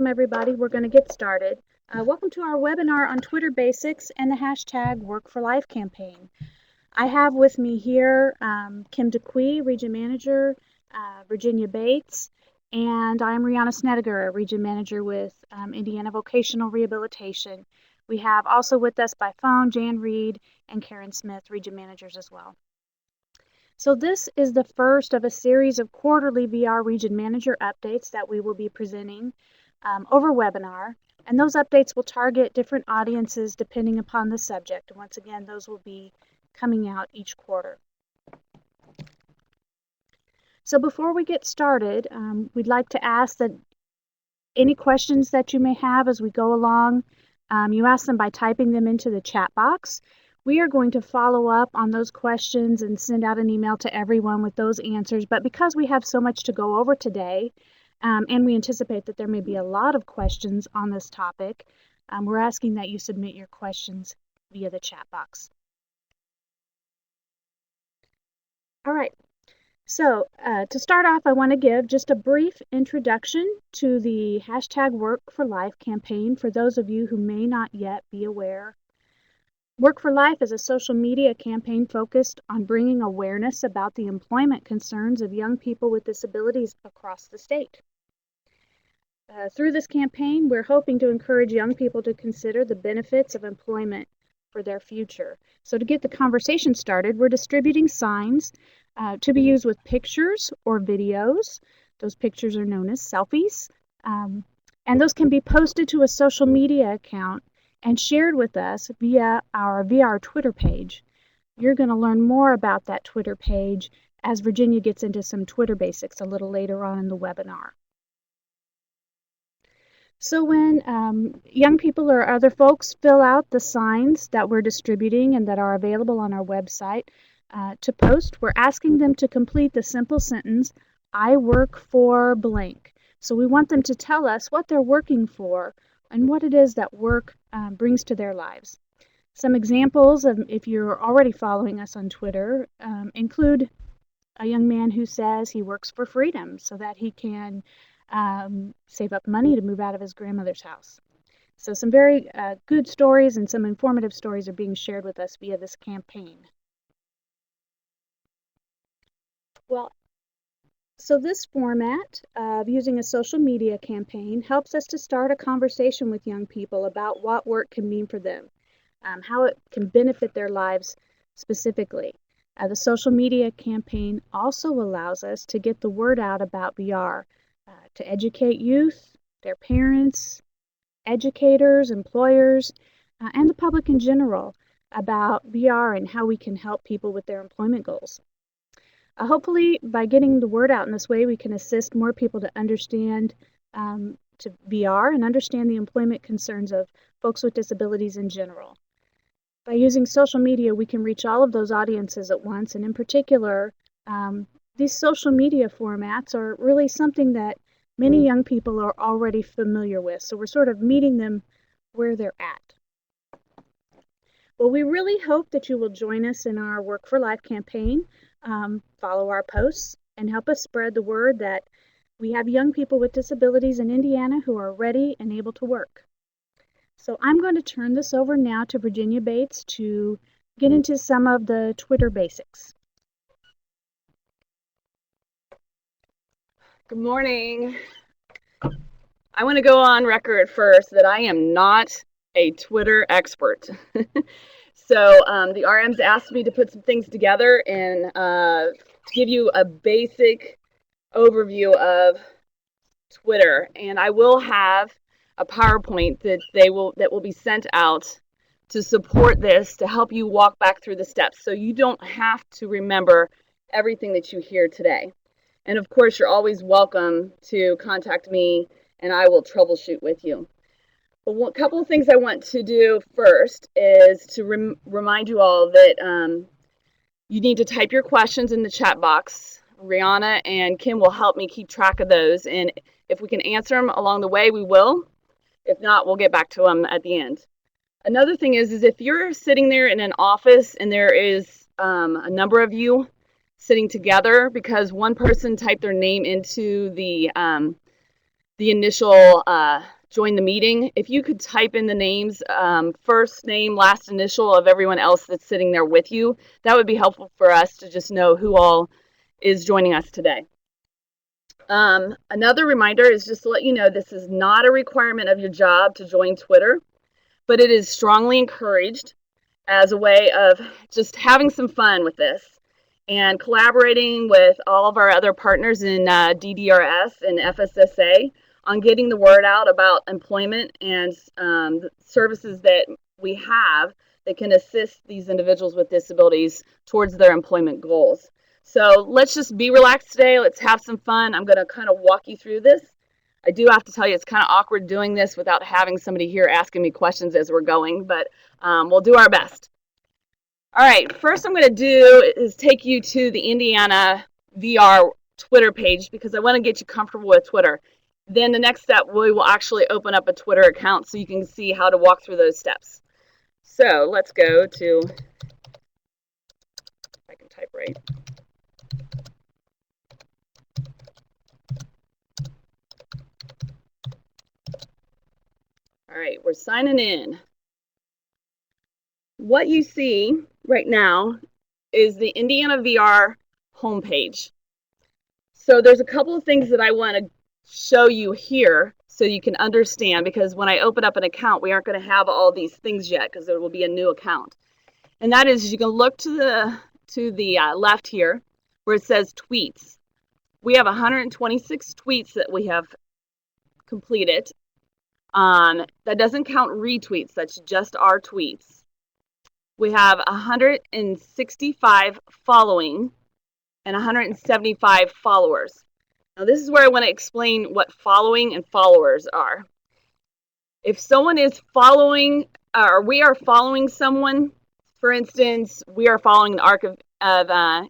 Everybody. We're going to get started. Welcome to our webinar on Twitter basics and the hashtag Work for Life campaign. I have with me here Kim DeQuee, Region Manager, Virginia Bates, and I'm Rihanna Snedeker, Region Manager with Indiana Vocational Rehabilitation. We have also with us by phone Jan Reed and Karen Smith, Region Managers as well. So this is the first of a series of quarterly VR Region Manager updates that we will be presenting over webinar, and those updates will target different audiences depending upon the subject. And once again, those will be coming out each quarter. So before we get started, we'd like to ask that any questions that you may have as we go along, you ask them by typing them into the chat box. We are going to follow up on those questions and send out an email to everyone with those answers. But because we have so much to go over today, and we anticipate that there may be a lot of questions on this topic, we're asking that you submit your questions via the chat box. All right. So to start off, I want to give just a brief introduction to the hashtag Work for Life campaign for those of you who may not yet be aware. Work for Life is a social media campaign focused on bringing awareness about the employment concerns of young people with disabilities across the state. Through this campaign, we're hoping to encourage young people to consider the benefits of employment for their future. So to get the conversation started, we're distributing signs to be used with pictures or videos. Those pictures are known as selfies. And those can be posted to a social media account and shared with us via our VR Twitter page. You're going to learn more about that Twitter page as Virginia gets into some Twitter basics a little later on in the webinar. So when young people or other folks fill out the signs that we're distributing and that are available on our website to post, we're asking them to complete the simple sentence, I work for blank. So we want them to tell us what they're working for and what it is that work brings to their lives. Some examples, of, if you're already following us on Twitter, include a young man who says he works for freedom so that he can save up money to move out of his grandmother's house. So some very good stories and some informative stories are being shared with us via this campaign. Well, so this format of using a social media campaign helps us to start a conversation with young people about what work can mean for them, how it can benefit their lives specifically. The social media campaign also allows us to get the word out about VR, to educate youth, their parents, educators, employers, and the public in general about VR and how we can help people with their employment goals. Hopefully, by getting the word out in this way, we can assist more people to understand to VR and understand the employment concerns of folks with disabilities in general. By using social media, we can reach all of those audiences at once, and in particular, these social media formats are really something that many young people are already familiar with, so we're sort of meeting them where they're at. Well, we really hope that you will join us in our Work for Life campaign, follow our posts, and help us spread the word that we have young people with disabilities in Indiana who are ready and able to work. So I'm going to turn this over now to Virginia Bates to get into some of the Twitter basics. Good morning. I want to go on record first that I am not a Twitter expert. So the RMs asked me to put some things together and to give you a basic overview of Twitter. And I will have a PowerPoint that will be sent out to support this, to help you walk back through the steps so you don't have to remember everything that you hear today. And of course, you're always welcome to contact me and I will troubleshoot with you. But a couple of things I want to do first is to remind you all that you need to type your questions in the chat box. Rihanna and Kim will help me keep track of those. And if we can answer them along the way, we will. If not, we'll get back to them at the end. Another thing is if you're sitting there in an office and there is a number of you sitting together because one person typed their name into the the initial join the meeting. If you could type in the names, first name, last initial of everyone else that's sitting there with you, that would be helpful for us to just know who all is joining us today. Another reminder is just to let you know this is not a requirement of your job to join Twitter, but it is strongly encouraged as a way of just having some fun with this and collaborating with all of our other partners in DDRS and FSSA on getting the word out about employment and services that we have that can assist these individuals with disabilities towards their employment goals. So let's just be relaxed today. Let's have some fun. I'm going to kind of walk you through this. I do have to tell you, it's kind of awkward doing this without having somebody here asking me questions as we're going, but we'll do our best. All right, first I'm going to do is take you to the Indiana VR Twitter page because I want to get you comfortable with Twitter. Then the next step, we will actually open up a Twitter account so you can see how to walk through those steps. So let's go to, if I can type right. All right, we're signing in. What you see right now is the Indiana VR homepage. So there's a couple of things that I want to show you here so you can understand, because when I open up an account, we aren't going to have all these things yet because there will be a new account. And that is, you can look to the left here where it says tweets. We have 126 tweets that we have completed. That doesn't count retweets. That's just our tweets. We have 165 following and 175 followers. Now this is where I want to explain what following and followers are. If someone is following, or we are following someone, for instance, we are following the Arc of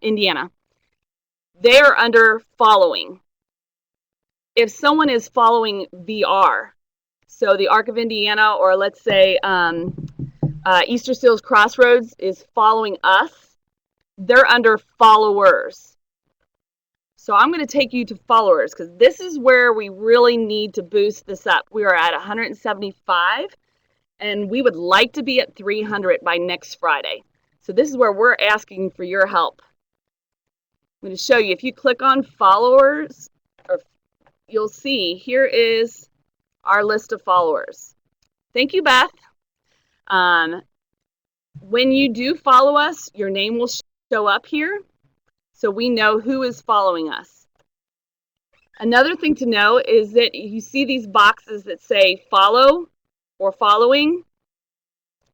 Indiana, they are under following. If someone is following VR, so the Arc of Indiana, or let's say Easter Seals Crossroads is following us, they're under followers. So I'm going to take you to followers because this is where we really need to boost this up. We are at 175 and we would like to be at 300 by next Friday. So this is where we're asking for your help. I'm going to show you, if you click on followers, you'll see here is our list of followers. Thank you, Beth. When you do follow us, your name will show up here so we know who is following us. Another thing to know is that you see these boxes that say follow or following.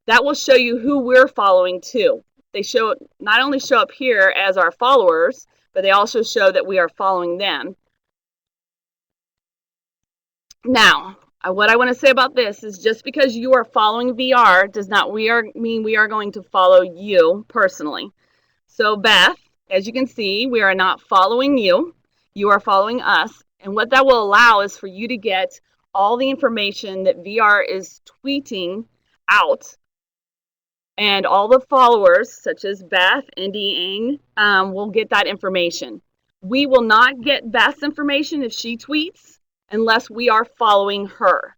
That will show you who we're following too. They not only show up here as our followers, but they also show that we are following them. Now, what I want to say about this is just because you are following VR does not mean we are going to follow you personally. So Beth, as you can see, we are not following you. You are following us. And what that will allow is for you to get all the information that VR is tweeting out. And all the followers, such as Beth and Deang, will get that information. We will not get Beth's information if she tweets unless we are following her.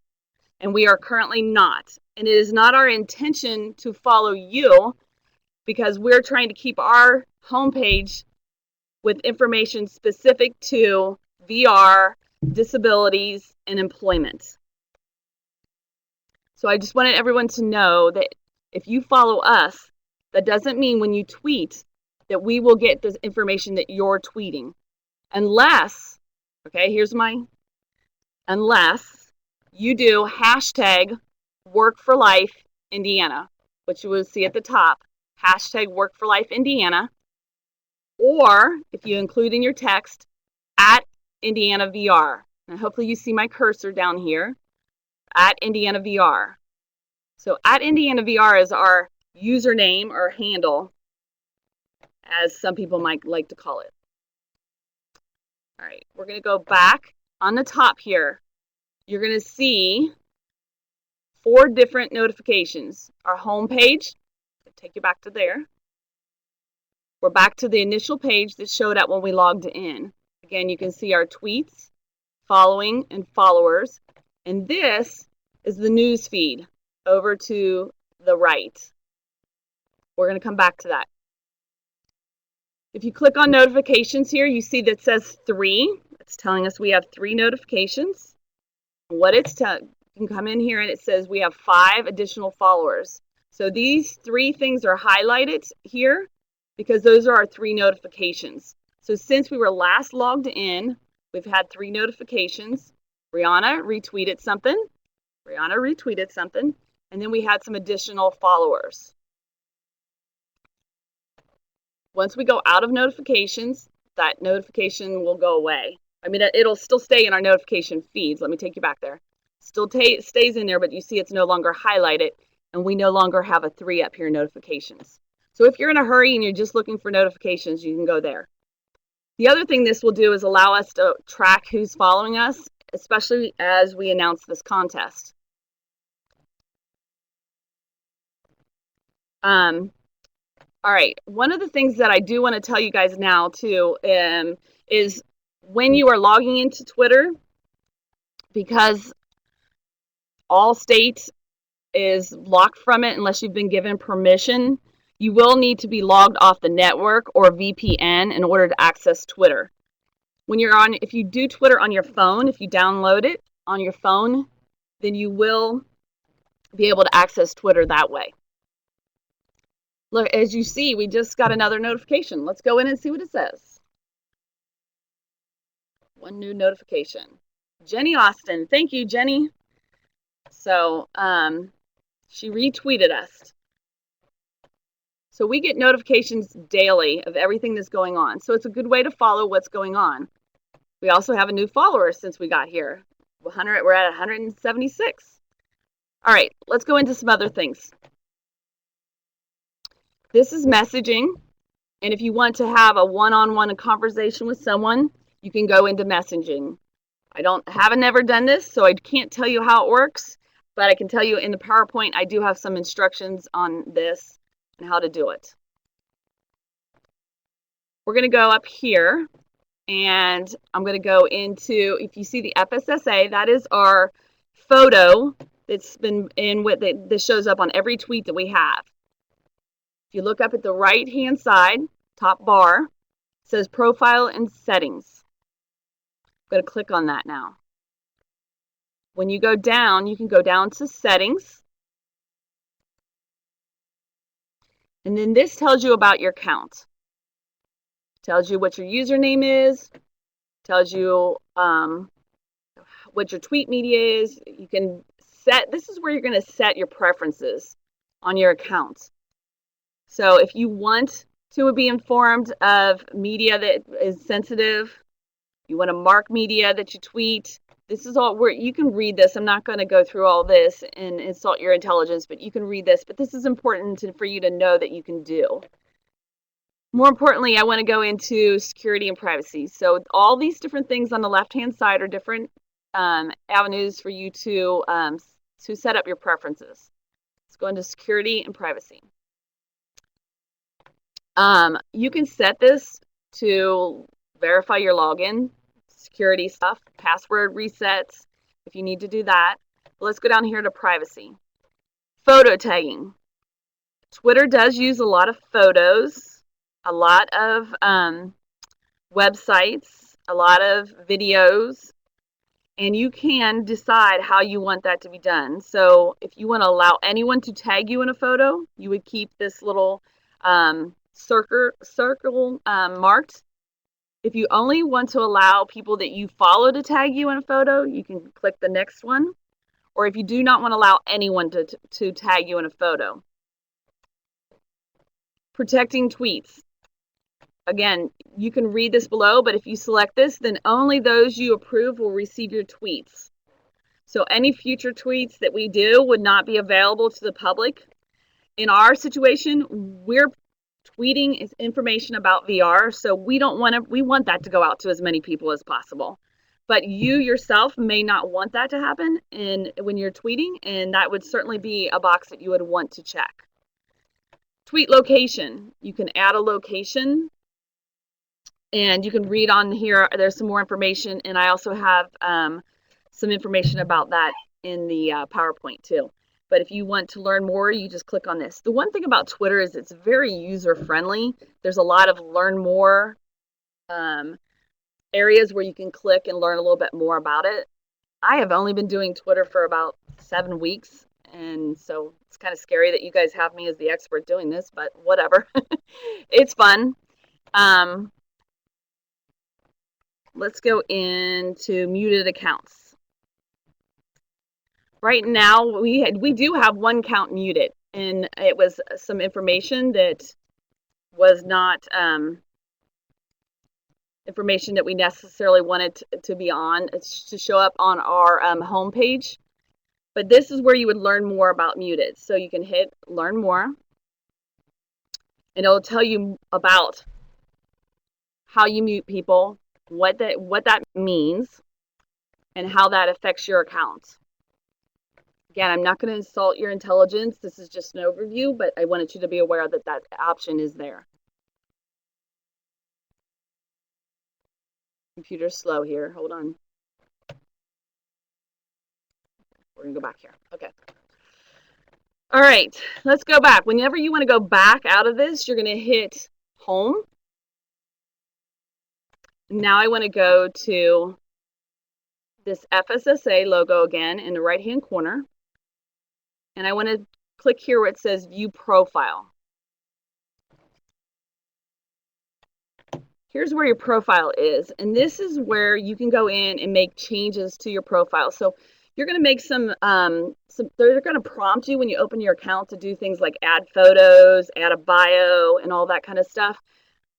And we are currently not. And it is not our intention to follow you because we're trying to keep our homepage with information specific to VR, disabilities, and employment. So I just wanted everyone to know that if you follow us, that doesn't mean when you tweet that we will get the information that you're tweeting. Unless, okay, unless you do hashtag #WorkForLifeIndiana, which you will see at the top, hashtag #WorkForLifeIndiana, or if you include in your text, @IndianaVR. And hopefully you see my cursor down here, @IndianaVR. So @IndianaVR is our username or handle, as some people might like to call it. All right, we're going to go back on the top here. You're going to see 4 different notifications. Our home page, I'll take you back to there. We're back to the initial page that showed up when we logged in. Again, you can see our tweets, following, and followers. And this is the news feed over to the right. We're going to come back to that. If you click on notifications here, you see that it says 3. It's telling us we have 3 notifications. What it's telling, you can come in here and it says we have 5 additional followers. So these 3 things are highlighted here because those are our 3 notifications. So since we were last logged in, we've had 3 notifications. Rihanna retweeted something. And then we had some additional followers. Once we go out of notifications, that notification will go away. I mean, it'll still stay in our notification feeds. Let me take you back there. Still stays in there, but you see it's no longer highlighted, and we no longer have a 3 up here, notifications. So if you're in a hurry and you're just looking for notifications, you can go there. The other thing this will do is allow us to track who's following us, especially as we announce this contest. All right, one of the things that I do want to tell you guys now too is when you are logging into Twitter, because Allstate is locked from it unless you've been given permission, you will need to be logged off the network or VPN in order to access Twitter. When you're on, if you do Twitter on your phone, if you download it on your phone, then you will be able to access Twitter that way. Look, as you see, we just got another notification. Let's go in and see what it says. One new notification. Jenny Austin. Thank you, Jenny. So she retweeted us. So we get notifications daily of everything that's going on. So it's a good way to follow what's going on. We also have a new follower since we got here. We're at 176. All right, let's go into some other things. This is messaging, and if you want to have a one-on-one conversation with someone, you can go into messaging. I haven't never done this, so I can't tell you how it works, but I can tell you in the PowerPoint, I do have some instructions on this and how to do it. We're going to go up here, and I'm going to go into, if you see the FSSA, that is our photo that's been in with it, that shows up on every tweet that we have. If you look up at the right-hand side, top bar, it says Profile and Settings. I'm going to click on that now. When you go down, you can go down to Settings. And then this tells you about your account. Tells you what your username is. Tells you what your tweet media is. You can set, this is where you're going to set your preferences on your account. So if you want to be informed of media that is sensitive, you want to mark media that you tweet, this is all where you can read this. I'm not going to go through all this and insult your intelligence, but you can read this. But this is important for you to know that you can do. More importantly, I want to go into security and privacy. So all these different things on the left-hand side are different avenues for you to set up your preferences. Let's go into security and privacy. You can set this to verify your login, security stuff, password resets, if you need to do that. But let's go down here to privacy. Photo tagging. Twitter does use a lot of photos, a lot of websites, a lot of videos, and you can decide how you want that to be done. So if you want to allow anyone to tag you in a photo, you would keep this little circle marked. If you only want to allow people that you follow to tag you in a photo, you can click the next one. Or if you do not want to allow anyone to tag you in a photo. Protecting tweets. Again, you can read this below, but if you select this, then only those you approve will receive your tweets. So any future tweets that we do would not be available to the public. In our situation, we're tweeting information about VR, so we want that to go out to as many people as possible. But you yourself may not want that to happen when you're tweeting, and that would certainly be a box that you would want to check. Tweet location. You can add a location, And you can read on here, there's some more information, and I also have some information about that in the PowerPoint too. But if you want to learn more, you just click on this. The one thing about Twitter is it's very user-friendly. There's a lot of learn more areas where you can click and learn a little bit more about it. I have only been doing Twitter for about 7 weeks, and so it's kind of scary that you guys have me as the expert doing this, but whatever. It's fun. Let's go into muted accounts. Right now, we do have one account muted, and it was some information that was not information that we necessarily wanted to be on, to show up on our home page. But this is where you would learn more about muted. So you can hit learn more, and it'll tell you about how you mute people, what that means, and how that affects your account. Again, I'm not going to insult your intelligence. This is just an overview, but I wanted you to be aware that that option is there. Computer's slow here. Hold on. We're going to go back here. Okay. All right. Let's go back. Whenever you want to go back out of this, you're going to hit home. Now I want to go to this FSSA logo again in the right-hand corner. And I want to click here where it says View Profile. Here's where your profile is. And this is where you can go in and make changes to your profile. So you're going to make they're going to prompt you when you open your account to do things like add photos, add a bio, and all that kind of stuff.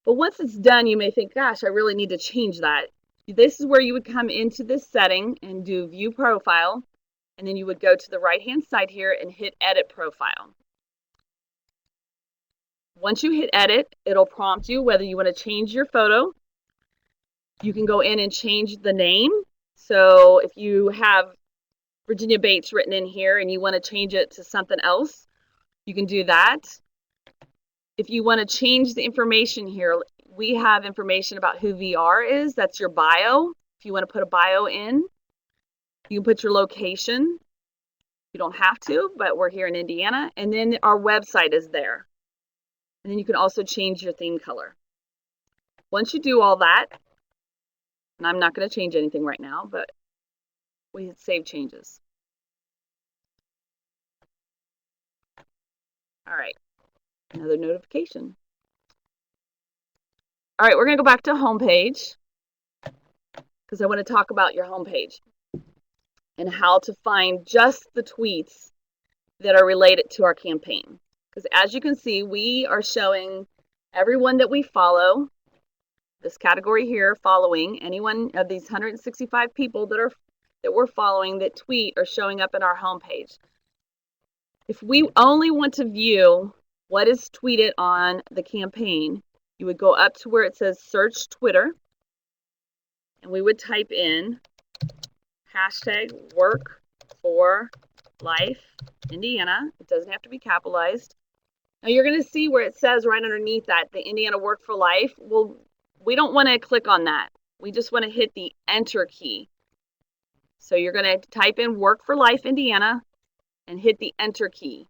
But once it's done, you may think, gosh, I really need to change that. This is where you would come into this setting and do View Profile. And then you would go to the right-hand side here and hit Edit Profile. Once you hit Edit, it'll prompt you whether you want to change your photo. You can go in and change the name. So if you have Virginia Bates written in here and you want to change it to something else, you can do that. If you want to change the information here, we have information about who VR is. That's your bio. If you want to put a bio in, you can put your location. You don't have to, but we're here in Indiana. And then our website is there. And then you can also change your theme color. Once you do all that, and I'm not going to change anything right now, but we hit Save Changes. All right, another notification. All right, we're going to go back to home page because I want to talk about your home page and how to find just the tweets that are related to our campaign. Because as you can see, we are showing everyone that we follow, this category here, following, anyone of these 165 people that we're following that tweet are showing up in our homepage. If we only want to view what is tweeted on the campaign, you would go up to where it says search Twitter, and we would type in #WorkForLifeIndiana. It doesn't have to be capitalized. Now you're going to see where it says right underneath that, the Indiana Work for Life. Well, we don't want to click on that. We just want to hit the Enter key. So you're going to type in Work for Life Indiana and hit the Enter key.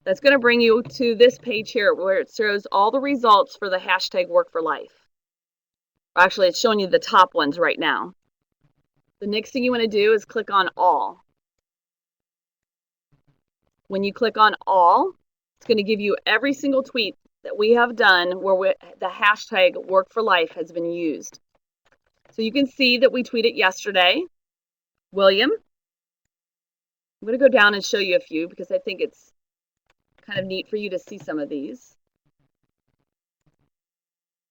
That's going to bring you to this page here where it shows all the results for the #WorkForLife. Actually, it's showing you the top ones right now. The next thing you want to do is click on All. When you click on All, it's going to give you every single tweet that we have done where the #WorkForLife has been used. So you can see that we tweeted yesterday, William. I'm going to go down and show you a few because I think it's kind of neat for you to see some of these.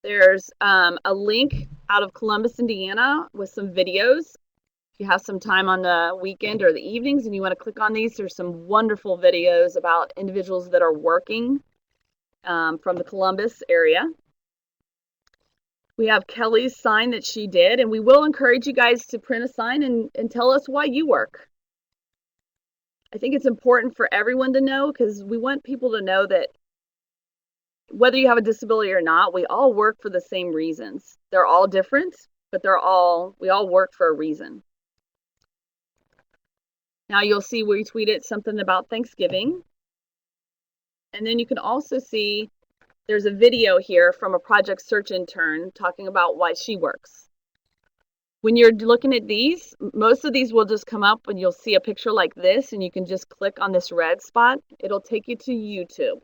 There's a link out of Columbus, Indiana with some videos. If you have some time on the weekend or the evenings and you want to click on these, there's some wonderful videos about individuals that are working from the Columbus area. We have Kelly's sign that she did, and we will encourage you guys to print a sign and tell us why you work. I think it's important for everyone to know because we want people to know that whether you have a disability or not, we all work for the same reasons. They're all different, but we all work for a reason. Now you'll see we tweeted something about Thanksgiving. And then you can also see there's a video here from a Project Search intern talking about why she works. When you're looking at these, most of these will just come up and you'll see a picture like this, and you can just click on this red spot. It'll take you to YouTube.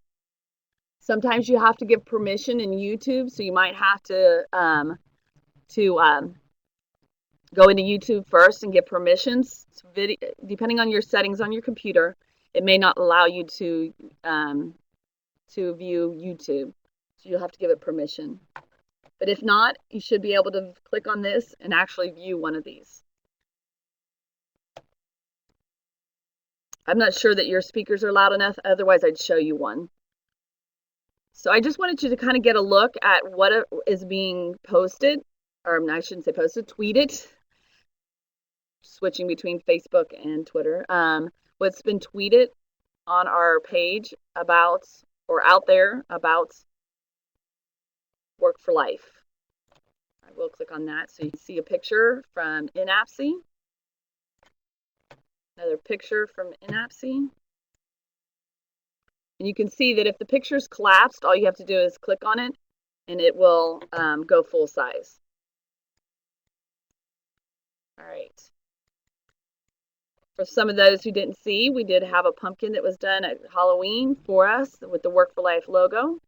Sometimes you have to give permission in YouTube, so you might have to go into YouTube first and get permissions. Depending on your settings on your computer, it may not allow you to view YouTube, so you'll have to give it permission. But if not, you should be able to click on this and actually view one of these. I'm not sure that your speakers are loud enough, otherwise I'd show you one. So I just wanted you to kind of get a look at what is being posted, or I shouldn't say posted, tweeted, switching between Facebook and Twitter. What's been tweeted on our page about, or out there about, Work for Life. I will click on that so you can see a picture from INAPSE. Another picture from INAPSE. And you can see that if the picture's collapsed, all you have to do is click on it and it will go full size. All right. For some of those who didn't see, we did have a pumpkin that was done at Halloween for us with the Work for Life logo.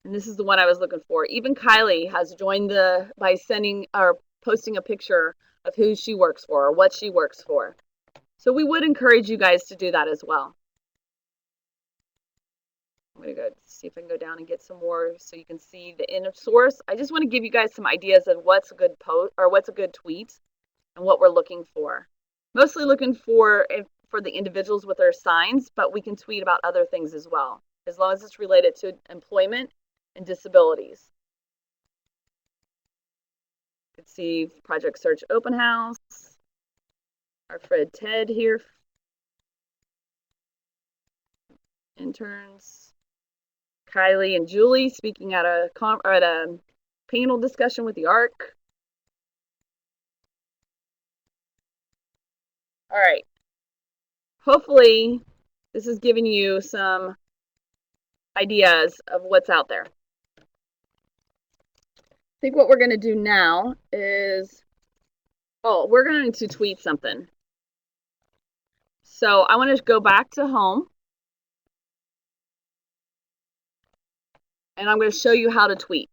And this is the one I was looking for. Even Kylie has joined by sending or posting a picture of who she works for or what she works for. So we would encourage you guys to do that as well. I'm going to go see if I can go down and get some more so you can see the inner source. I just want to give you guys some ideas of what's a good post or what's a good tweet and what we're looking for. Mostly looking for the individuals with their signs, but we can tweet about other things as well, as long as it's related to employment and disabilities. You can see Project Search Open House, our Fred Ted here, interns, Kylie and Julie speaking at a panel discussion with the ARC. All right. Hopefully, this is giving you some ideas of what's out there. I think what we're going to do now is, we're going to tweet something. So I want to go back to home. And I'm going to show you how to tweet.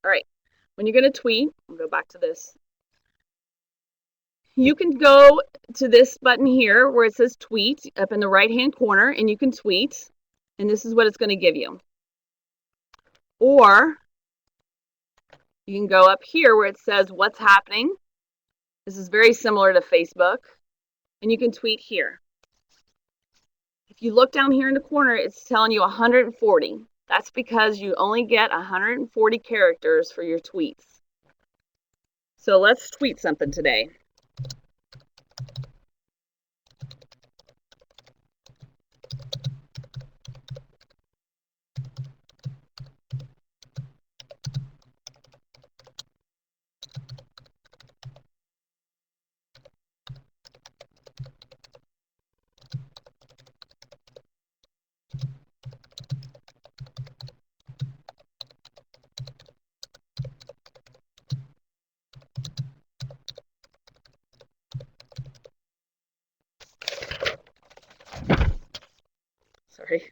All right. When you're going to tweet, I'll go back to this. You can go to this button here where it says tweet up in the right-hand corner, and you can tweet, and this is what it's going to give you. Or you can go up here where it says what's happening. This is very similar to Facebook, and you can tweet here. If you look down here in the corner, it's telling you 140. That's because you only get 140 characters for your tweets. So let's tweet something today. Sorry.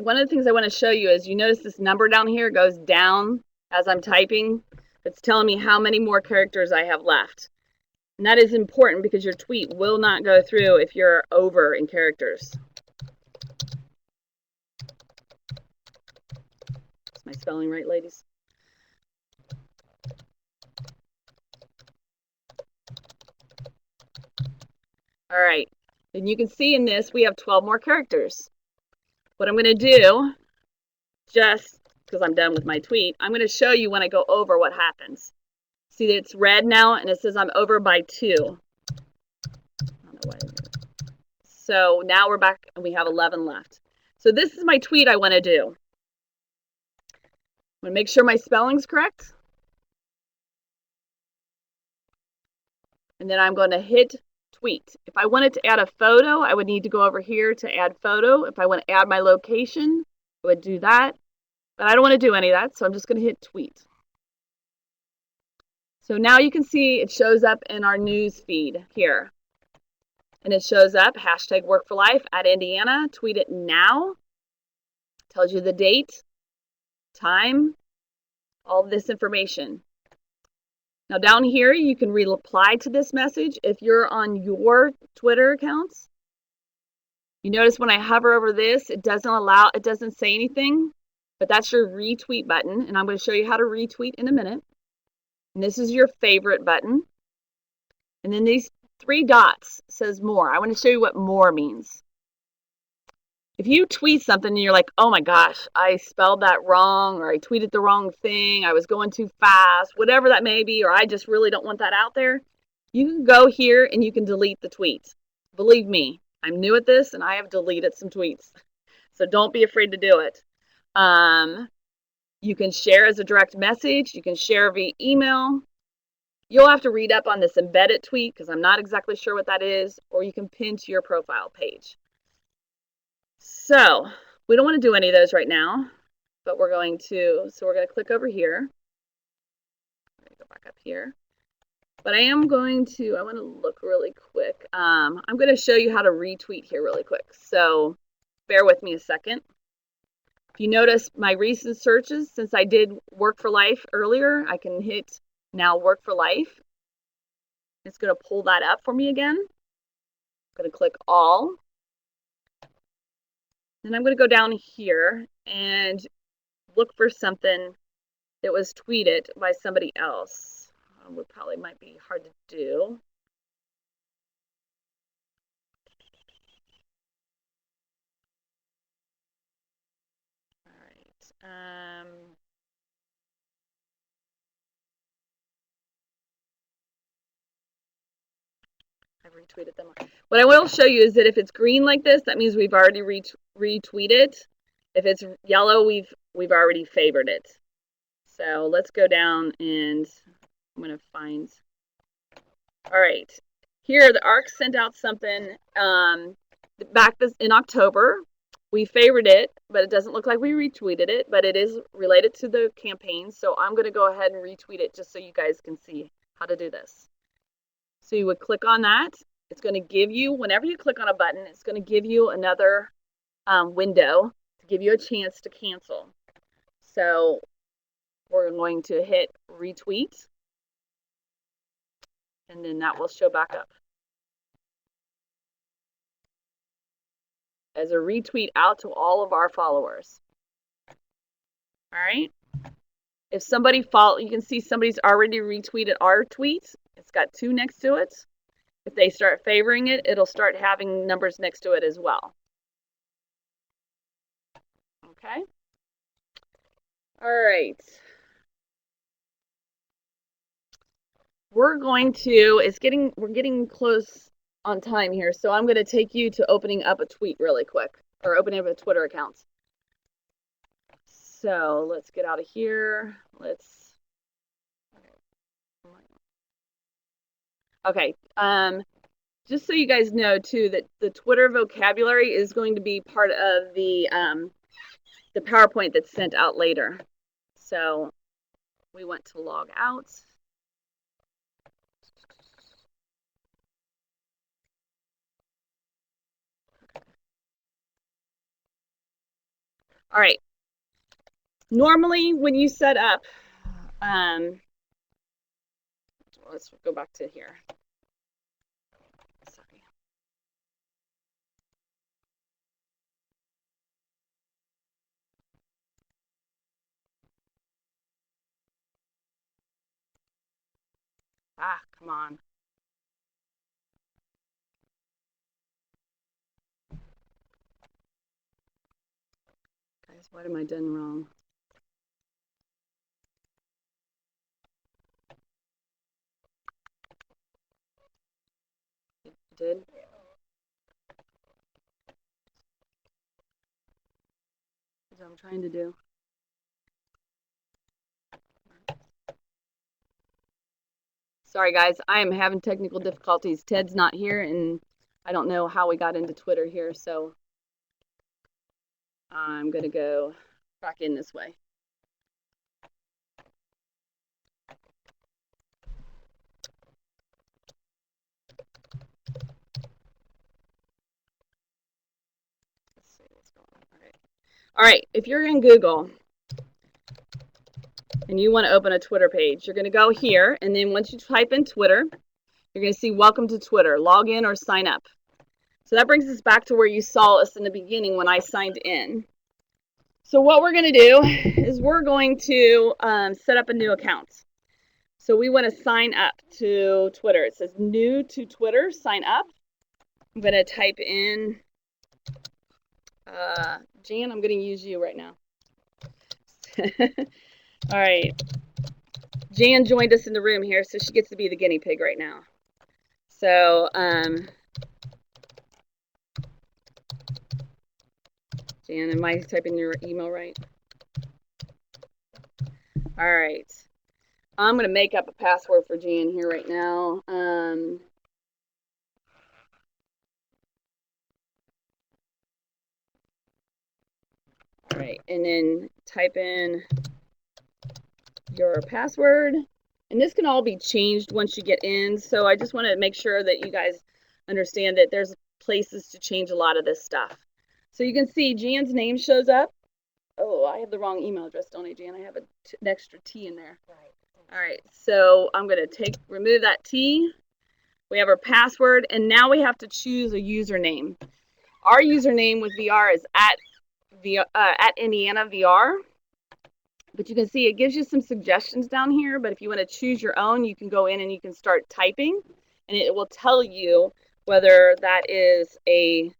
One of the things I want to show you is you notice this number down here goes down as I'm typing. It's telling me how many more characters I have left. And that is important because your tweet will not go through if you're over in characters. Is my spelling right, ladies? All right, and you can see in this we have 12 more characters. What I'm going to do, just because I'm done with my tweet. I'm going to show you when I go over what happens. See that it's red now and it says I'm over by 2. I don't know why. So now we're back and we have 11 left. So this is my tweet I want to do. I'm going to make sure my spelling's correct. And then I'm going to hit tweet. If I wanted to add a photo, I would need to go over here to add photo. If I want to add my location, I would do that. But I don't want to do any of that, so I'm just going to hit tweet. So now you can see it shows up in our news feed here. And it shows up, hashtag work for life at Indiana, tweet it now. Tells you the date, time, all this information. Now down here, you can reply to this message if you're on your Twitter accounts. You notice when I hover over this, it doesn't say anything, but that's your retweet button. And I'm going to show you how to retweet in a minute. And this is your favorite button. And then these 3 dots says more. I want to show you what more means. If you tweet something and you're like, oh my gosh, I spelled that wrong, or I tweeted the wrong thing, I was going too fast, whatever that may be, or I just really don't want that out there, you can go here and you can delete the tweet. Believe me, I'm new at this and I have deleted some tweets. So don't be afraid to do it. You can share as a direct message. You can share via email. You'll have to read up on this embedded tweet because I'm not exactly sure what that is, or you can pin to your profile page. So we don't want to do any of those right now, but we're going to click over here. I'm going to go back up here. But I want to look really quick. I'm going to show you how to retweet here really quick. So bear with me a second. If you notice my recent searches, since I did work for life earlier, I can hit now work for life. It's going to pull that up for me again. I'm going to click all. Then I'm going to go down here and look for something that was tweeted by somebody else. Might be hard to do. All right. I've retweeted them. What I will show you is that if it's green like this, that means we've already retweeted. If it's yellow, we've already favored it. So let's go down and I'm going to find. All right. Here, the ARC sent out something back in October. We favored it, but it doesn't look like we retweeted it, but it is related to the campaign. So I'm going to go ahead and retweet it just so you guys can see how to do this. So you would click on that. It's going to give you, whenever you click on a button, it's going to give you another window to give you a chance to cancel. So we're going to hit retweet, and then that will show back up as a retweet out to all of our followers. All right. If somebody you can see somebody's already retweeted our tweet. It's got 2 next to it. If they start favoring it, it'll start having numbers next to it as well. Okay. All right. We're getting close on time here, so I'm going to take you to opening up a tweet really quick, or opening up a Twitter account. So let's get out of here. Okay. Just so you guys know too that the Twitter vocabulary is going to be part of the PowerPoint that's sent out later. So we want to log out. All right. Normally when you set up, let's go back to here. Sorry. Come on. Guys, what am I doing wrong? Did? That's what I'm trying to do. Sorry, guys. I am having technical difficulties. Ted's not here, and I don't know how we got into Twitter here, so I'm going to go back in this way. Let's see what's going on. All right. If you're in Google and you want to open a Twitter page, you're going to go here, and then once you type in Twitter, you're going to see Welcome to Twitter. Log in or sign up. So that brings us back to where you saw us in the beginning when I signed in. So what we're going to do is we're going to set up a new account. So we want to sign up to Twitter. It says new to Twitter, sign up. I'm going to type in, Jan, I'm going to use you right now. All right. Jan joined us in the room here, so she gets to be the guinea pig right now. So, Jan, am I typing your email right? All right. I'm going to make up a password for Jan here right now. All right, and then type in your password. And this can all be changed once you get in. So I just want to make sure that you guys understand that there's places to change a lot of this stuff. So you can see Jan's name shows up. Oh, I have the wrong email address, don't I, Jan? I have an extra T in there. Right. All right, so I'm going to remove that T. We have our password, and now we have to choose a username. Our username with VR is at Indiana VR. But you can see it gives you some suggestions down here. But if you want to choose your own, you can go in and you can start typing, and it will tell you whether that is a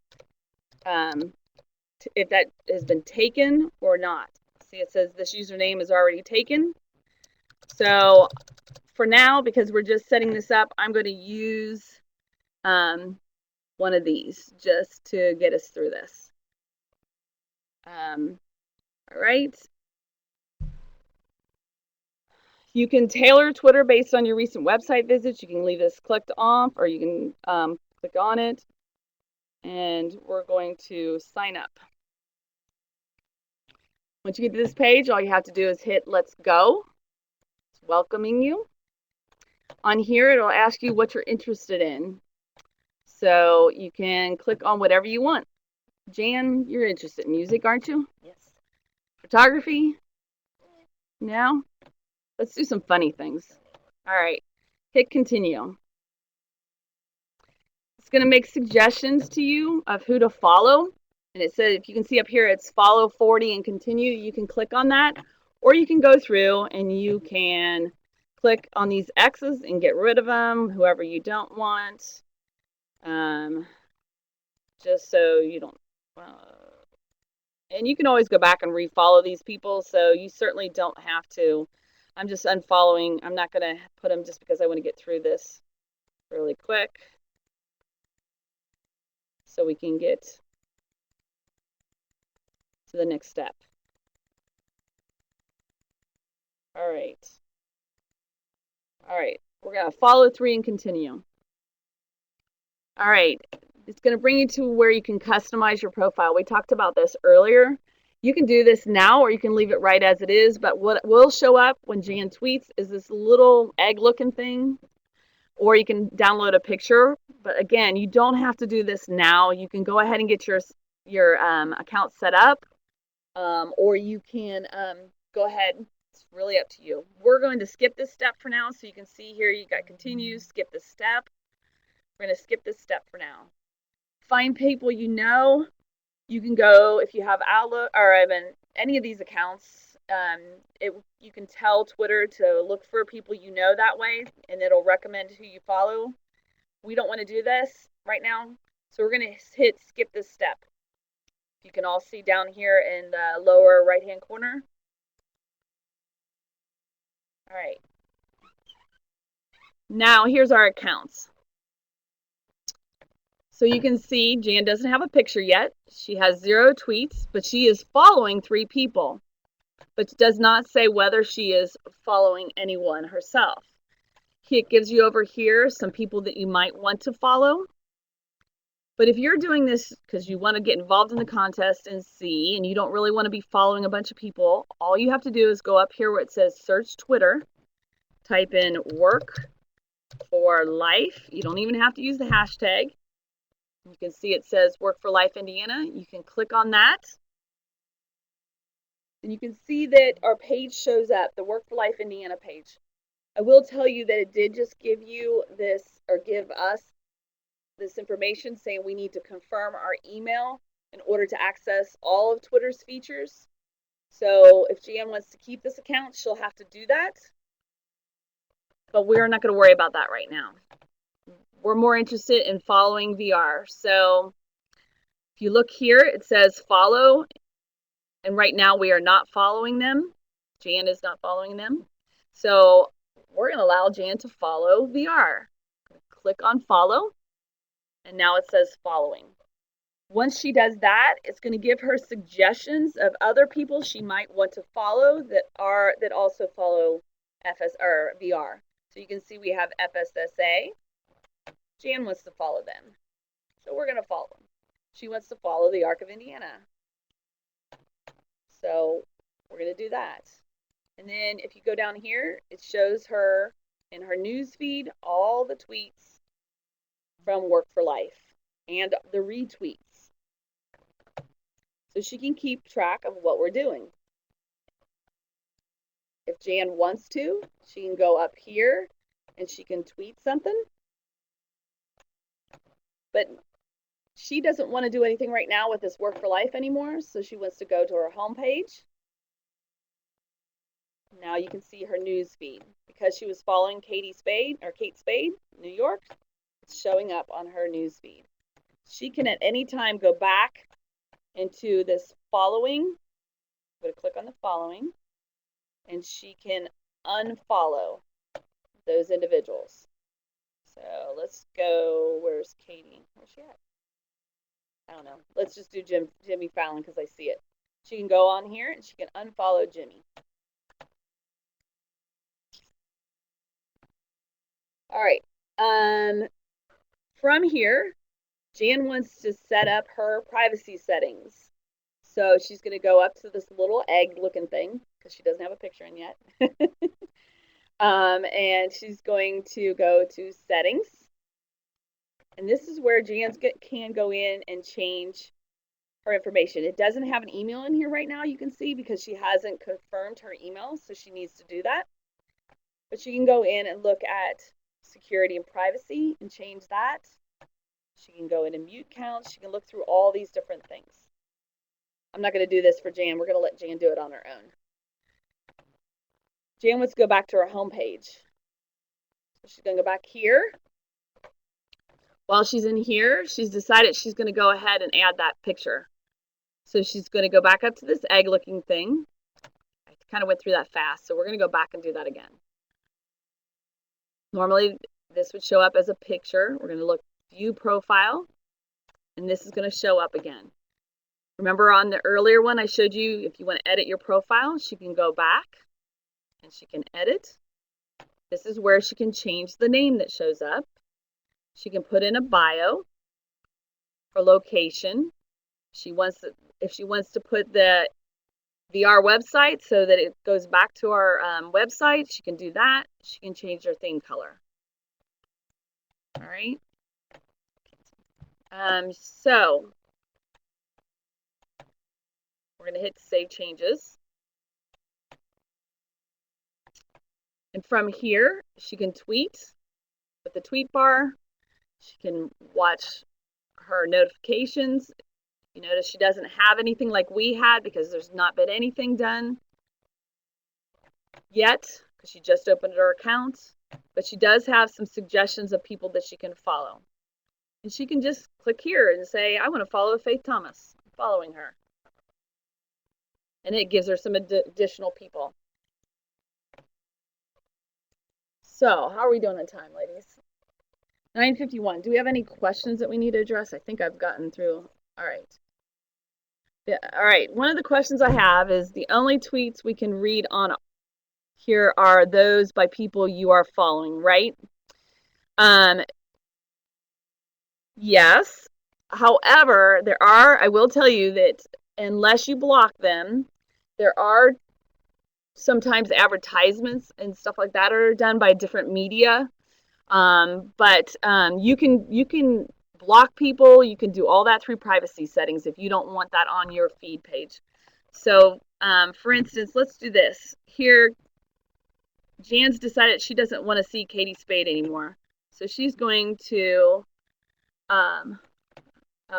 if that has been taken or not. See, it says this username is already taken. So for now, because we're just setting this up, I'm going to use one of these just to get us through this. All right. You can tailor Twitter based on your recent website visits. You can leave this clicked off, or you can click on it. And we're going to sign up. Once you get to this page, all you have to do is hit Let's Go. It's welcoming you. On here, it'll ask you what you're interested in. So you can click on whatever you want. Jan, you're interested in music, aren't you? Yes. Photography? No? Let's do some funny things. All right. Hit continue. It's going to make suggestions to you of who to follow. And it says, if you can see up here, it's follow 40 and continue. You can click on that, or you can go through and you can click on these X's and get rid of them, whoever you don't want, just so you don't. And you can always go back and refollow these people, so you certainly don't have to. I'm just unfollowing. I'm not going to put them just because I want to get through this really quick so we can get to the next step. All right. All right. We're going to follow 3 and continue. All right. It's going to bring you to where you can customize your profile. We talked about this earlier. You can do this now, or you can leave it right as it is. But what will show up when Jan tweets is this little egg-looking thing, or you can download a picture. But again, you don't have to do this now. You can go ahead and get your account set up, or you can go ahead. It's really up to you. We're going to skip this step for now. So you can see here, you got continue, skip this step. We're going to skip this step for now. Find people you know. You can go, if you have Outlook or any of these accounts, you can tell Twitter to look for people you know that way, and it'll recommend who you follow. We don't want to do this right now, so we're going to hit skip this step. You can all see down here in the lower right-hand corner. All right. Now, here's our accounts. So you can see Jan doesn't have a picture yet. She has 0 tweets, but she is following 3 people, but does not say whether she is following anyone herself. It gives you over here some people that you might want to follow. But if you're doing this because you want to get involved in the contest and see, and you don't really want to be following a bunch of people, all you have to do is go up here where it says search Twitter, type in work for life. You don't even have to use the hashtag. You can see it says Work for Life Indiana. You can click on that. And you can see that our page shows up, the Work for Life Indiana page. I will tell you that it did just give you this, or give us this information saying we need to confirm our email in order to access all of Twitter's features. So if Jan wants to keep this account, she'll have to do that. But we're not going to worry about that right now. We're more interested in following VR. So if you look here, it says follow. And right now we are not following them. Jan is not following them. So we're going to allow Jan to follow VR. Click on follow. And now it says following. Once she does that, it's going to give her suggestions of other people she might want to follow that also follow VR. So you can see we have FSSA. Jan wants to follow them, so we're going to follow them. She wants to follow the Arc of Indiana, so we're going to do that. And then if you go down here, it shows her in her news feed all the tweets from Work for Life and the retweets. So she can keep track of what we're doing. If Jan wants to, she can go up here and she can tweet something. But she doesn't want to do anything right now with this Work for Life anymore, so she wants to go to her homepage. Now you can see her news feed. Because she was following Kate Spade, New York, it's showing up on her news feed. She can at any time go back into this following. I'm going to click on the following, and she can unfollow those individuals. So let's go, where's Katie? Where's she at? I don't know. Let's just do Jimmy Fallon because I see it. She can go on here and she can unfollow Jimmy. All right. From here, Jan wants to set up her privacy settings. So she's going to go up to this little egg looking thing because she doesn't have a picture in yet. And she's going to go to settings. And this is where Jan can go in and change her information. It doesn't have an email in here right now, you can see, because she hasn't confirmed her email, so she needs to do that. But she can go in and look at security and privacy and change that. She can go into mute counts. She can look through all these different things. I'm not going to do this for Jan. We're going to let Jan do it on her own. Jan wants to go back to her home page. So she's going to go back here. While she's in here, she's decided she's going to go ahead and add that picture. So she's going to go back up to this egg looking thing. I kind of went through that fast, so we're going to go back and do that again. Normally, this would show up as a picture. We're going to look view profile, and this is going to show up again. Remember on the earlier one I showed you, if you want to edit your profile, she can go back and she can edit. This is where she can change the name that shows up. She can put in a bio for location. If she wants to put the VR website so that it goes back to our website, she can do that. She can change her theme color. All right. So we're going to hit Save Changes. And from here, she can tweet with the tweet bar. She can watch her notifications. You notice she doesn't have anything like we had because there's not been anything done yet because she just opened her account. But she does have some suggestions of people that she can follow. And she can just click here and say, I want to follow Faith Thomas. I'm following her. And it gives her some additional people. So, how are we doing on time, ladies? 9:51. Do we have any questions that we need to address? I think I've gotten through. All right. Yeah, all right. One of the questions I have is the only tweets we can read on here are those by people you are following, right? Yes. However, I will tell you that unless you block them, there are sometimes advertisements and stuff like that are done by different media. But you can block people. You can do all that through privacy settings if you don't want that on your feed page. So, for instance, let's do this. Here, Jan's decided she doesn't want to see Katie Spade anymore. So she's going to, oh,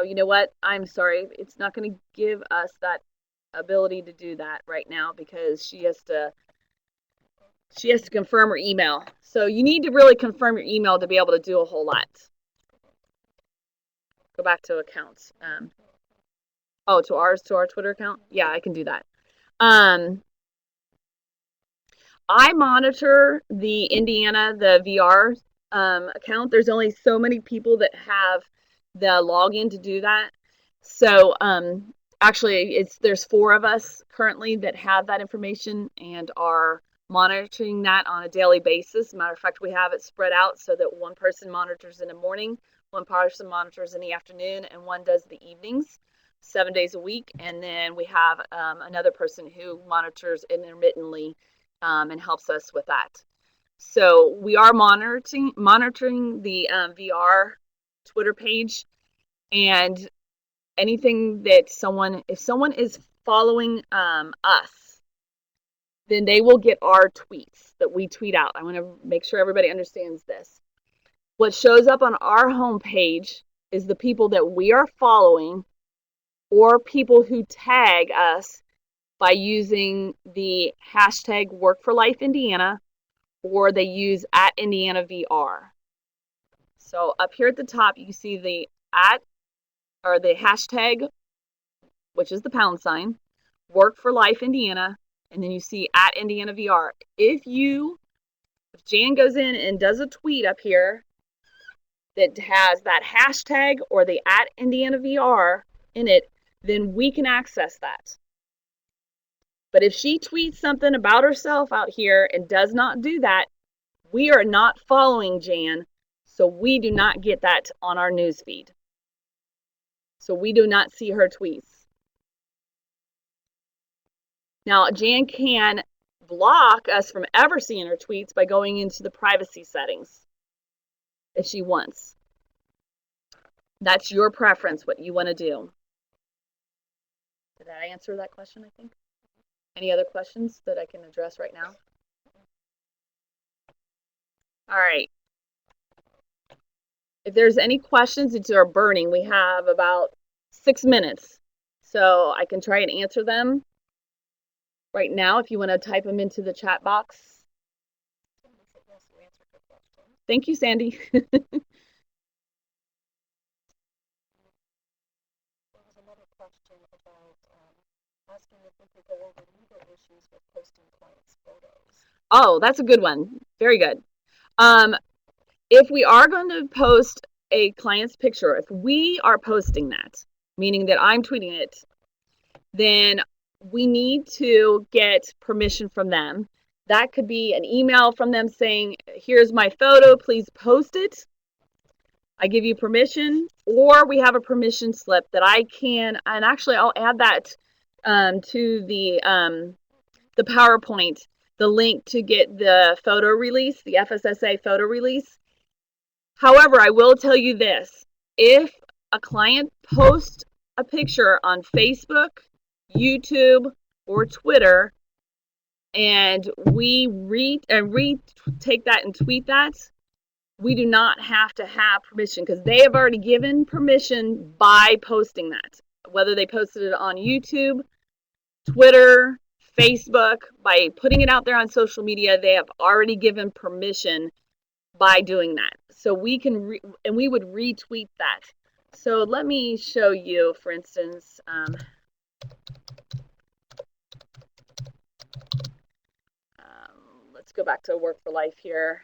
you know what? I'm sorry. It's not going to give us that ability to do that right now because she has to confirm her email. So you need to really confirm your email to be able to do a whole lot. Go back to accounts. To our Twitter account. Yeah, I can do that. I monitor the Indiana, the VR account. There's only so many people that have the login to do that. So actually, there's 4 of us currently that have that information and are monitoring that on a daily basis. Matter of fact, we have it spread out so that one person monitors in the morning, one person monitors in the afternoon, and one does the evenings, 7 days a week. And then we have another person who monitors intermittently and helps us with that. So we are monitoring the VR Twitter page, and anything that if someone is following us, then they will get our tweets that we tweet out. I want to make sure everybody understands this. What shows up on our homepage is the people that we are following or people who tag us by using the hashtag #WorkForLifeIndiana, or they use @IndianaVR. So up here at the top, you see the the hashtag, which is the £, #WorkForLifeIndiana, and then you see @IndianaVR. If Jan goes in and does a tweet up here that has that hashtag or the @IndianaVR in it, then we can access that. But if she tweets something about herself out here and does not do that, we are not following Jan, so we do not get that on our newsfeed. So we do not see her tweets. Now, Jan can block us from ever seeing her tweets by going into the privacy settings if she wants. That's your preference, what you want to do. Did that answer that question, I think? Any other questions that I can address right now? All right. If there's any questions that are burning, we have about 6 minutes. So I can try and answer them right now if you want to type them into the chat box. Thank you, Sandy. Oh, that's a good one. Very good. If we are going to post a client's picture, if we are posting that, meaning that I'm tweeting it, then we need to get permission from them. That could be an email from them saying, here's my photo, please post it. I give you permission, or we have a permission slip that I can, and actually I'll add that to the PowerPoint, the link to get the photo release, the FSSA photo release. However, I will tell you this, if a client posts a picture on Facebook, YouTube, or Twitter, and we take that and tweet that, we do not have to have permission because they have already given permission by posting that. Whether they posted it on YouTube, Twitter, Facebook, by putting it out there on social media, they have already given permission by doing that. So we can, and we would retweet that. So let me show you, for instance, let's go back to Work for Life here.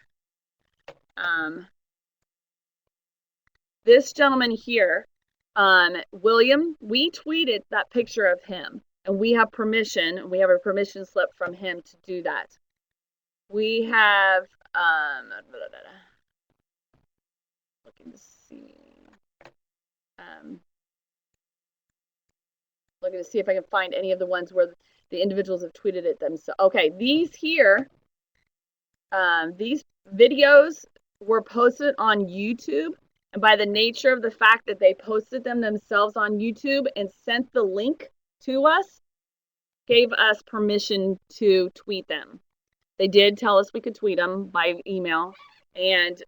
This gentleman here, William, we tweeted that picture of him, and we have permission. We have a permission slip from him to do that. We have looking to see. Looking to see if I can find any of the ones where the individuals have tweeted it themselves. Okay, these here, these videos were posted on YouTube, and by the nature of the fact that they posted them themselves on YouTube and sent the link to us, gave us permission to tweet them. They did tell us we could tweet them by email, and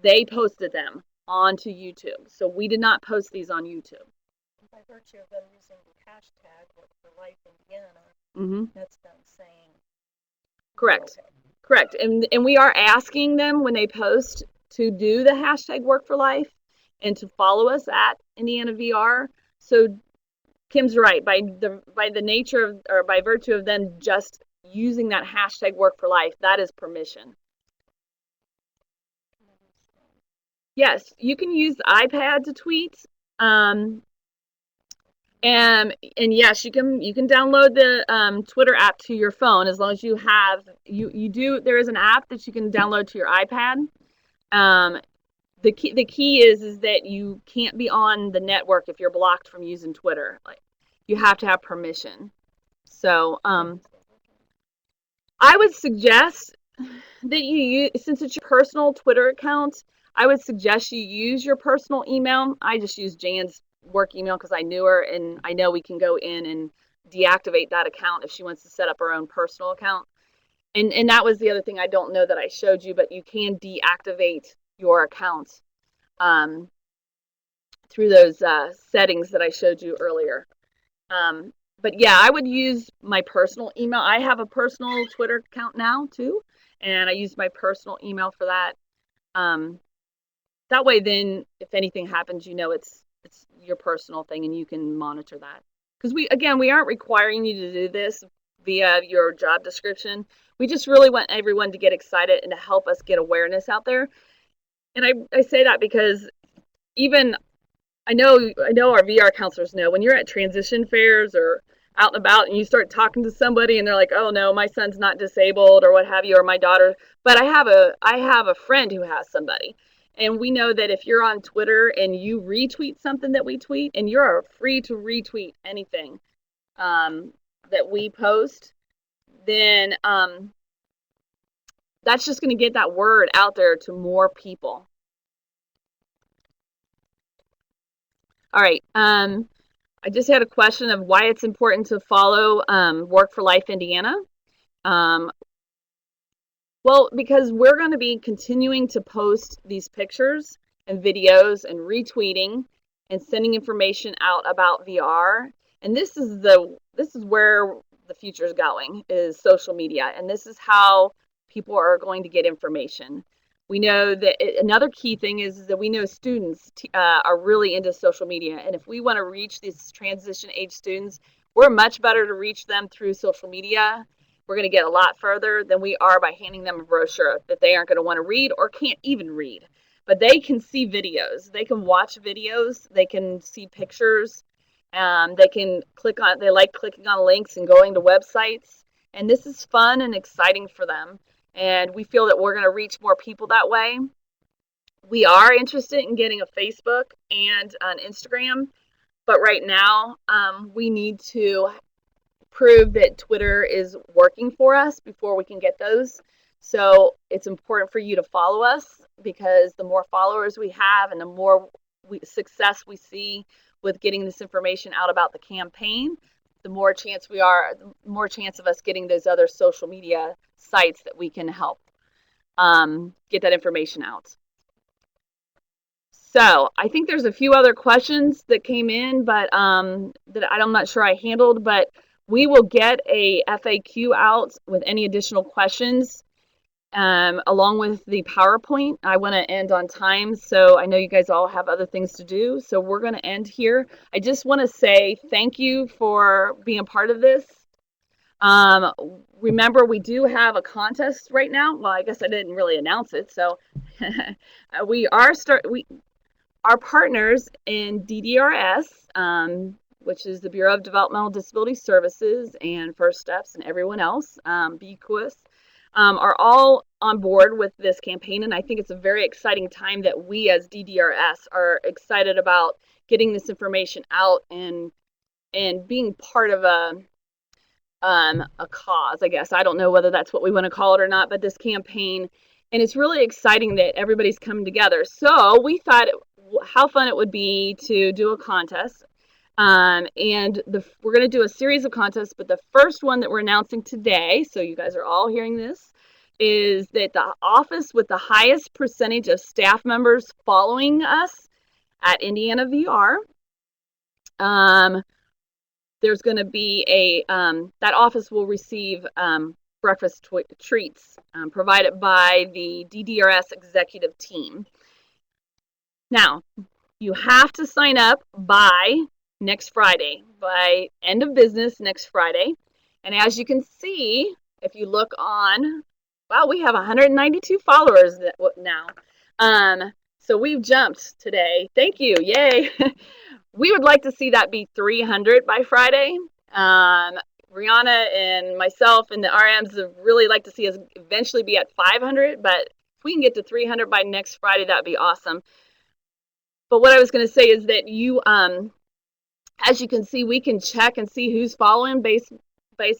they posted them onto YouTube. So we did not post these on YouTube. By virtue of them using the hashtag #WorkForLifeIndiana, that's them saying. Correct. Okay. Correct. And we are asking them when they post to do the hashtag #WorkForLife and to follow us at Indiana VR. So Kim's right. By the nature of, or by virtue of them just using that hashtag #WorkForLife, that is permission. Yes, you can use the iPad to tweet. And yes, you can download the Twitter app to your phone as long as you have there is an app that you can download to your iPad. The key is that you can't be on the network if you're blocked from using Twitter. Like, you have to have permission. So I would suggest that you use, since it's your personal Twitter account, I would suggest you use your personal email. I just use Jan's work email because I knew her, and I know we can go in and deactivate that account if she wants to set up her own personal account. And that was the other thing I don't know that I showed you, but you can deactivate your account through those settings that I showed you earlier. But yeah, I would use my personal email. I have a personal Twitter account now too, and I use my personal email for that. That way, then, if anything happens, you know it's your personal thing, and you can monitor that. Because we aren't requiring you to do this via your job description. We just really want everyone to get excited and to help us get awareness out there. And I say that because even I know our VR counselors know when you're at transition fairs or out and about and you start talking to somebody and they're like, oh no, my son's not disabled or what have you, or my daughter, but I have a friend who has somebody. And we know that if you're on Twitter and you retweet something that we tweet, and you're free to retweet anything that we post, then that's just going to get that word out there to more people. All right. I just had a question of why it's important to follow Work for Life Indiana. Well, because we're going to be continuing to post these pictures and videos and retweeting and sending information out about VR. And this is where the future is going, is social media. And this is how people are going to get information. We know that another key thing is that we know students are really into social media. And if we want to reach these transition age students, we're much better to reach them through social media. We're going to get a lot further than we are by handing them a brochure that they aren't going to want to read or can't even read. But they can see videos. They can watch videos. They can see pictures. They can they like clicking on links and going to websites. And this is fun and exciting for them. And we feel that we're going to reach more people that way. We are interested in getting a Facebook and an Instagram. But right now, we need to prove that Twitter is working for us before we can get those. So it's important for you to follow us, because the more followers we have and the more success we see with getting this information out about the campaign, the more chance of us getting those other social media sites that we can help get that information out. So I think there's a few other questions that came in, but that I'm not sure I handled, but we will get a FAQ out with any additional questions along with the PowerPoint. I want to end on time, so I know you guys all have other things to do, so we're going to end here. I just want to say thank you for being a part of this. Um, Remember, we do have a contest right now. Well, I guess I didn't really announce it. So our partners in DDRS, which is the Bureau of Developmental Disability Services, and First Steps, and everyone else, BQUIS, are all on board with this campaign. And I think it's a very exciting time that we as DDRS are excited about getting this information out and being part of a cause, I guess. I don't know whether that's what we want to call it or not, but this campaign, and it's really exciting that everybody's coming together. So we thought how fun it would be to do a contest. And we're going to do a series of contests, but the first one that we're announcing today, so you guys are all hearing this, is that the office with the highest percentage of staff members following us at Indiana VR, there's going to be that office will receive breakfast treats provided by the DDRS executive team. Now, you have to sign up by next Friday, by end of business next Friday. And as you can see, if you look on, wow, we have 192 followers now. So we've jumped today. Thank you. Yay. We would like to see that be 300 by Friday. Rihanna and myself and the RMs would really like to see us eventually be at 500, but if we can get to 300 by next Friday, that'd be awesome. But what I was going to say is that you, as you can see, we can check and see who's following based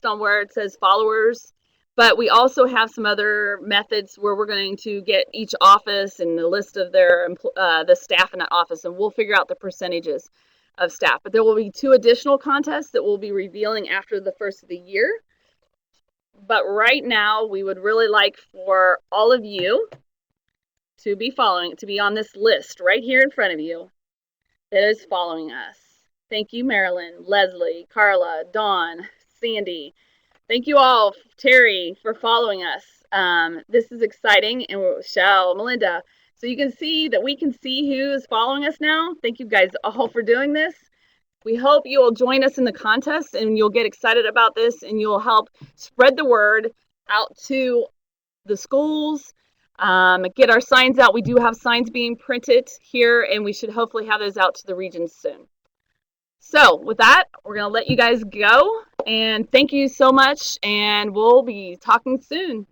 on where it says followers. But we also have some other methods where we're going to get each office and the list of the staff in that office, and we'll figure out the percentages of staff. But there will be 2 additional contests that we'll be revealing after the first of the year. But right now, we would really like for all of you to be on this list right here in front of you that is following us. Thank you, Marilyn, Leslie, Carla, Dawn, Sandy. Thank you all, Terry, for following us. This is exciting, and Michelle, Melinda. So you can see that we can see who is following us now. Thank you guys all for doing this. We hope you will join us in the contest, and you'll get excited about this, and you'll help spread the word out to the schools, get our signs out. We do have signs being printed here, and we should hopefully have those out to the regions soon. So with that, we're going to let you guys go, and thank you so much, and we'll be talking soon.